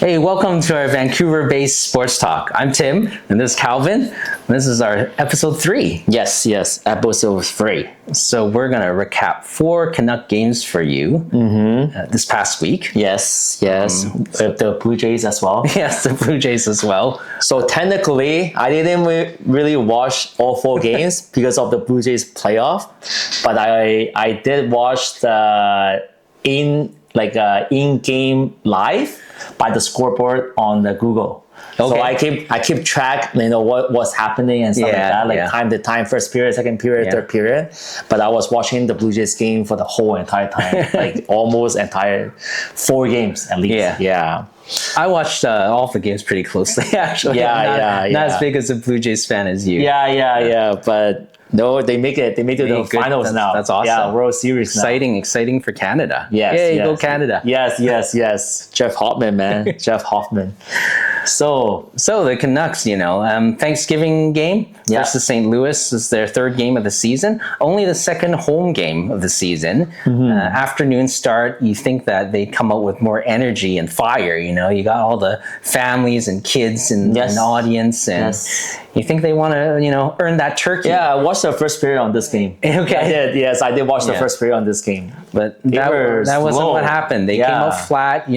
Hey, welcome to our Vancouver-based sports talk. I'm Tim, and this is Calvin. This is our episode 3. Yes, episode 3. So we're going to recap 4 Canuck games for you this past week. Yes. With the Blue Jays as well. Yes, the Blue Jays as well. So technically, I didn't really watch all 4 games because of the Blue Jays playoff, but I did watch the in-game live by the scoreboard on the Google. Okay. So I keep track, what's happening and stuff time to time, first period, second period, third period. But I was watching the Blue Jays game for the whole entire time, almost entire 4 games at least. Yeah. I watched all the games pretty closely, actually. Not as big as a Blue Jays fan as you. But no, they make it to the finals now. That's awesome. Yeah, World Series now. Exciting for Canada. Yes. Go Canada. Yes. Jeff Hoffman, man. Jeff Hoffman. So the Canucks, Thanksgiving game versus St. Louis is their 3rd game of the season. Only the 2nd home game of the season. Afternoon start, you think that they'd come out with more energy and fire. You got all the families and kids and an audience, and you think they want to, earn that turkey. Yeah, I watched the first period on this game. Okay. I did. Yes, I did watch the first period on this game. But that wasn't what happened. They came out flat.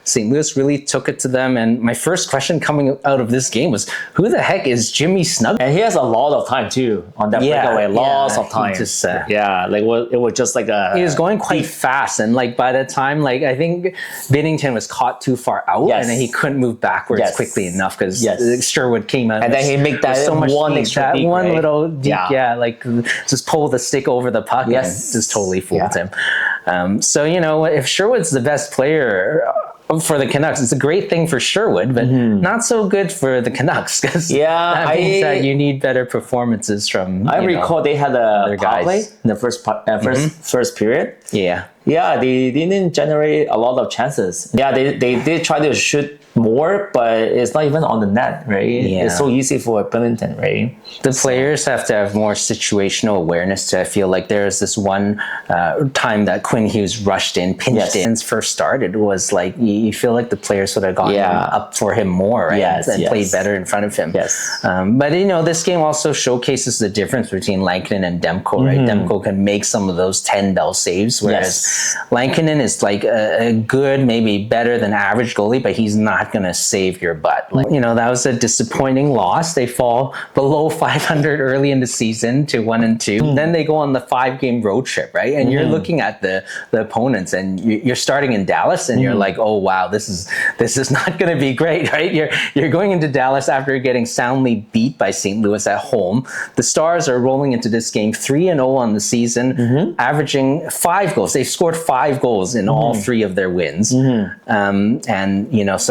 St. Louis really took it to them. And my first question coming out of this game was, who the heck is Jimmy Snug? And he has a lot of time too on that breakaway. Lots of time. It was just like a... He was going quite fast. And by the time, I think Binnington was caught too far out. And then he couldn't move backwards quickly enough because Sherwood came out. And then he made that so much one extra deep, right? little deep, just pull the stick over the puck and just totally fooled him. So, if Sherwood's the best player for the Canucks, it's a great thing for Sherwood, but not so good for the Canucks because that means that you need better performances from. I recall they had a power play in the first period. Yeah, they didn't generate a lot of chances. Yeah, they did try to shoot more, but it's not even on the net, right? Yeah. It's so easy for Binnington, right? The players have to have more situational awareness. I feel like there was this one time that Quinn Hughes rushed in, pinched in. First started was you feel like the players would have gone up for him more, right? And played better in front of him. But this game also showcases the difference between Lankinan and Demko, right? Demko can make some of those 10 bell saves, whereas Lankinen is a good, maybe better than average goalie, but he's not going to save your butt. That was a disappointing loss. They fall below 500 early in the season to 1-2. Then they go on the 5-game road trip, right? And you're looking at the opponents, and you're starting in Dallas, and you're like, oh wow, this is not going to be great, right? You're going into Dallas after getting soundly beat by St. Louis at home. The Stars are rolling into this game 3-0 on the season, averaging 5 goals. They've scored 5 goals in all 3 of their wins. So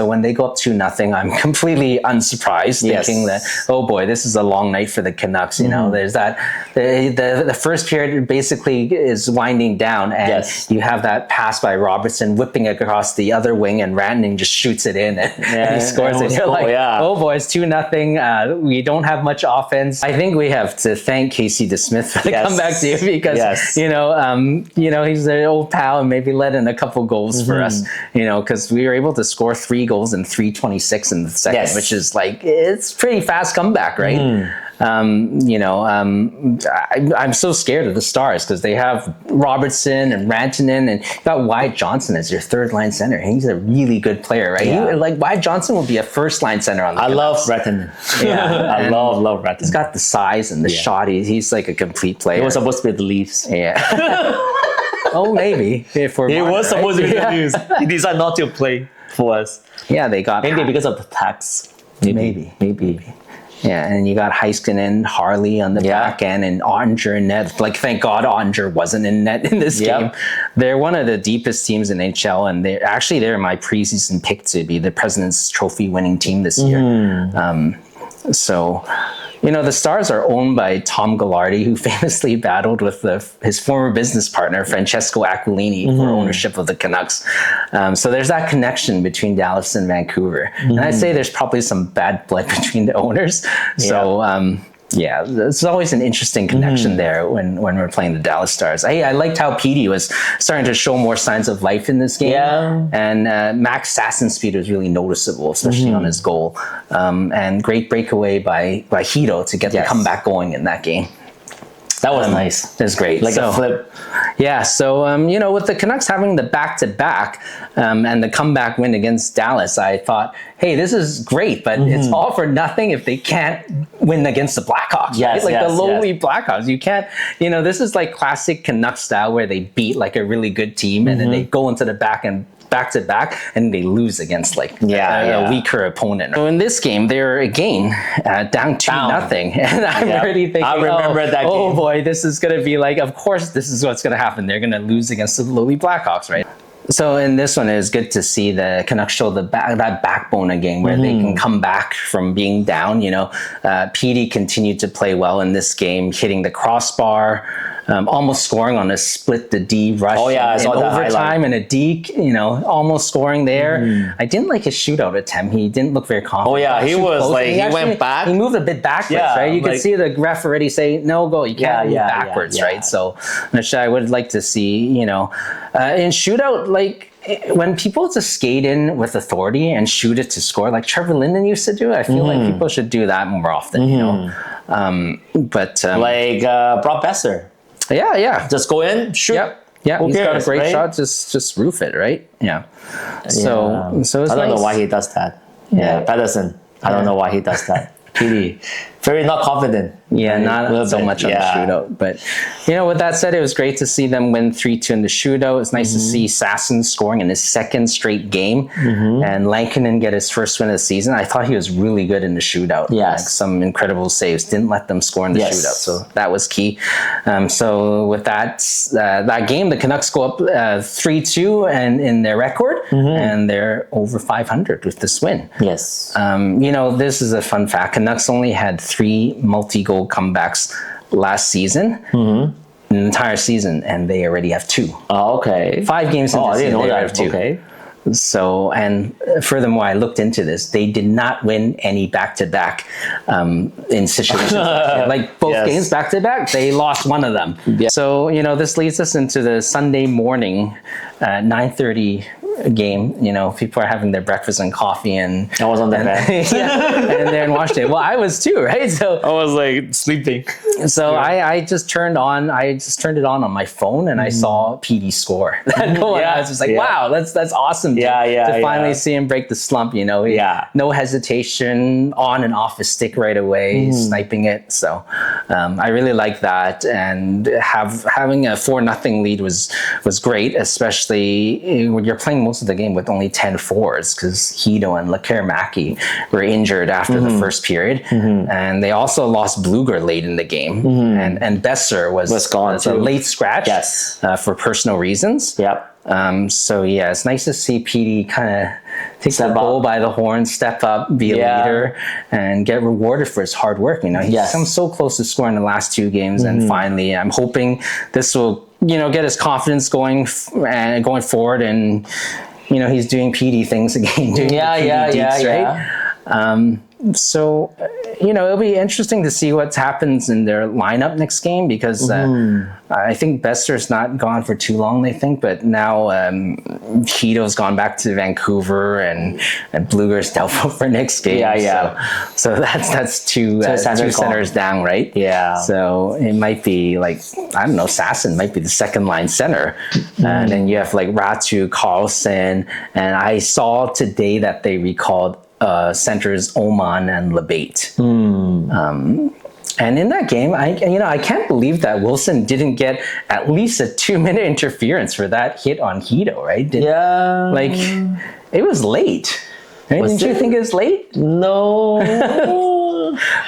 when they go up 2-0, I'm completely unsurprised, thinking that, oh boy, this is a long night for the Canucks. There's that, the first period basically is winding down, and you have that pass by Robertson whipping across the other wing, and Rantanen just shoots it in, and he scores it. You're oh boy, it's 2-0. We don't have much offense. I think we have to thank Casey DeSmith for the comeback too, because he's an old pal and maybe let in a couple goals for us, because we were able to score 3 goals in 3:26 in the second, which is it's pretty fast comeback, right? I'm so scared of the Stars because they have Robertson and Rantanen, and you got Wyatt Johnson as your 3rd-line center. He's a really good player, right? Wyatt Johnson will be a 1st-line center on the Canucks. Love Rantanen. I love Rantanen. He's got the size and the shot. He's like a complete player. He was supposed to be the Leafs. Oh, maybe. He was supposed to be the Leafs. He decided not to play for us. Yeah, they got... Maybe because of the tax. Maybe. Yeah, and you got Heiskanen, Harley on the back end, and Ottinger in net. Thank God Ottinger wasn't in net in this game. They're one of the deepest teams in NHL, and they're my preseason pick to be the President's Trophy winning team this year. The Stars are owned by Tom Ghilardi, who famously battled with his former business partner, Francesco Aquilini, for ownership of the Canucks. So there's that connection between Dallas and Vancouver. And I'd say there's probably some bad blood between the owners. So Yeah, there's always an interesting connection there when we're playing the Dallas Stars. I liked how Pety was starting to show more signs of life in this game. Yeah. And Max Sasson's speed was really noticeable, especially on his goal. And great breakaway by Hedo to get the comeback going in that game. That was nice. That's great. Like a flip. Yeah. So, with the Canucks having the back-to-back and the comeback win against Dallas, I thought, hey, this is great, but it's all for nothing if they can't win against the Blackhawks. Yes, right? Like the lowly Blackhawks. You can't, this is like classic Canucks style where they beat like a really good team and then they go into the back-to-back and they lose against like a weaker opponent. So in this game, they're again down 2-0. And I'm already thinking, I remember that game. Oh boy, this is going to be like, of course, this is what's going to happen. They're going to lose against the lowly Blackhawks, right? So in this one, it was good to see the Canucks show that backbone again, where they can come back from being down. Pety continued to play well in this game, hitting the crossbar, almost scoring on a split the D rush in overtime and a D, almost scoring there. I didn't like his shootout attempt. He didn't look very confident. Oh yeah, he was close. He went back. He moved a bit backwards, right? You could see the ref already say, no goal, you can't move backwards, right? So which I would like to see, in shootout, like when people just skate in with authority and shoot it to score, like Trevor Linden used to do, I feel like people should do that more often, like Brock Boeser. Yeah. Just go in, shoot. Yeah, he's got a great shot. Just roof it, right? Yeah. So it's I don't know why he does that. Yeah, Patterson. I don't know why he does that. Pety, very not confident. Yeah, not so much on the shootout. But, with that said, it was great to see them win 3-2 in the shootout. It's nice to see Sasson scoring in his second straight game and Lankinen get his first win of the season. I thought he was really good in the shootout. Yes. Like some incredible saves. Didn't let them score in the shootout. So that was key. So with that game, the Canucks go up 3-2 and in their record, and they're over 500 with this win. Yes. This is a fun fact. Canucks only had 3 multi-goal comebacks last season, an entire season, and they already have 2. Oh, okay. 5 games into the season, they have 2. Okay. So, and furthermore, I looked into this. They did not win any back-to-back in situations like both games back-to-back. They lost one of them. Yeah. So, this leads us into the Sunday morning 9:30 game. People are having their breakfast and coffee, and I was on the bed. And they're in Washington. Well, I was too, right? So I was like sleeping. So I just turned it on my phone, and I saw Pety score that goal. And I was just like, wow, that's awesome. To finally see him break the slump. No hesitation, on and off his stick right away, sniping it. So I really like that, and having a 4-0 lead was great, especially when you're playing most of the game with only 10 forwards, because Hedo and Lair Mackey were injured after the first period, and they also lost Bler late in the game, and Boeser was gone. A late scratch for personal reasons. So it's nice to see Pety kind of take the bull by the horn, step up, be a leader, and get rewarded for his hard work. He's come so close to scoring the last 2 games, and finally, I'm hoping this will get his confidence going forward, and he's doing Pety things again, doing deeds, right? So, it'll be interesting to see what happens in their lineup next game, because I think Boeser's not gone for too long, they think, but now Hedo's gone back to Vancouver, and Bluger's doubtful for next game. So that's 2 centers down, right? So it might be like, I don't know, Sasson might be the second line center. And then you have like Ratu, Carlson, and I saw today that they recalled centers Oman and Labate. And in that game, I can't believe that Wilson didn't get at least a 2-minute interference for that hit on Hedo, right? Like, it was late. Right? Didn't you think it was late? No.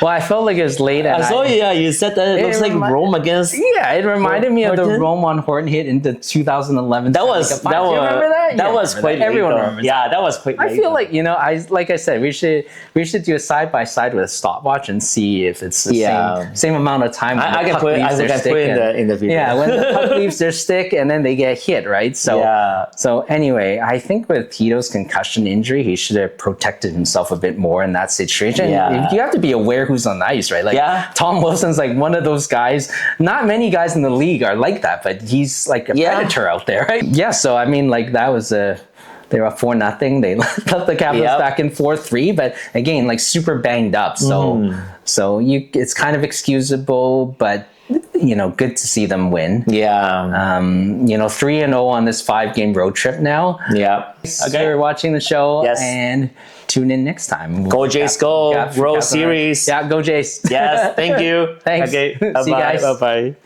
Well, I felt like it was late. And I saw you said that it looks like Rome against. Yeah, it reminded me of the Rome on Horton hit in the 2011. That was. Do you remember that? That was quite late. Everyone remembers. Yeah, that was quite late. I feel like like I said, we should do a side by side with a stopwatch and see if it's the same amount of time. I can put it in the video. Yeah, when the puck leaves their stick and then they get hit, right? So anyway, I think with Hedo's concussion injury, he should have protected himself a bit more in that situation. If you have to be aware who's on the ice, right? Like Tom Wilson's like one of those guys. Not many guys in the league are like that, but he's like a predator out there, right? Yeah. So I mean, like that was they were up 4-0. They left the Capitals back in 4-3, but again, like super banged up. So it's kind of excusable, but you know, good to see them win. Yeah. You know, 3-0 on this 5-game road trip now. Yeah. Thanks for watching the show. Yes. And tune in next time. Go Jays, go. World Series. Yeah, go Jays. Yes. Thank you. Thanks. Okay. See you guys. Bye-bye.